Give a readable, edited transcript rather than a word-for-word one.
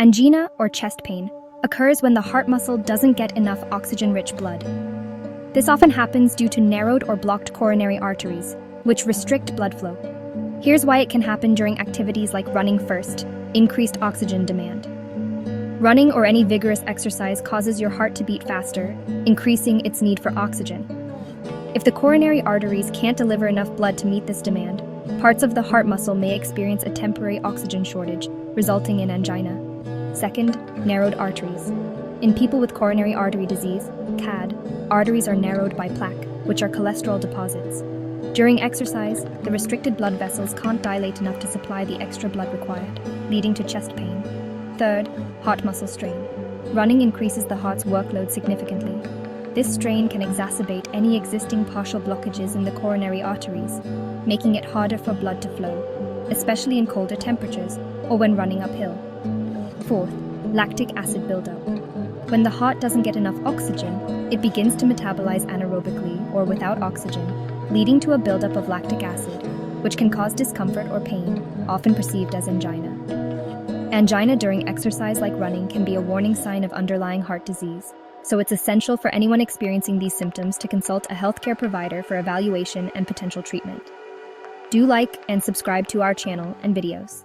Angina, or chest pain, occurs when the heart muscle doesn't get enough oxygen-rich blood. This often happens due to narrowed or blocked coronary arteries, which restrict blood flow. Here's why it can happen during activities like running first: increased oxygen demand. Running or any vigorous exercise causes your heart to beat faster, increasing its need for oxygen. If the coronary arteries can't deliver enough blood to meet this demand, parts of the heart muscle may experience a temporary oxygen shortage, resulting in angina. Second, narrowed arteries. In people with coronary artery disease, CAD, arteries are narrowed by plaque, which are cholesterol deposits. During exercise, the restricted blood vessels can't dilate enough to supply the extra blood required, leading to chest pain. Third, heart muscle strain. Running increases the heart's workload significantly. This strain can exacerbate any existing partial blockages in the coronary arteries, making it harder for blood to flow, especially in colder temperatures or when running uphill. Fourth, lactic acid buildup. When the heart doesn't get enough oxygen, it begins to metabolize anaerobically or without oxygen, leading to a buildup of lactic acid, which can cause discomfort or pain, often perceived as angina. Angina during exercise like running can be a warning sign of underlying heart disease, so it's essential for anyone experiencing these symptoms to consult a healthcare provider for evaluation and potential treatment. Do like and subscribe to our channel and videos.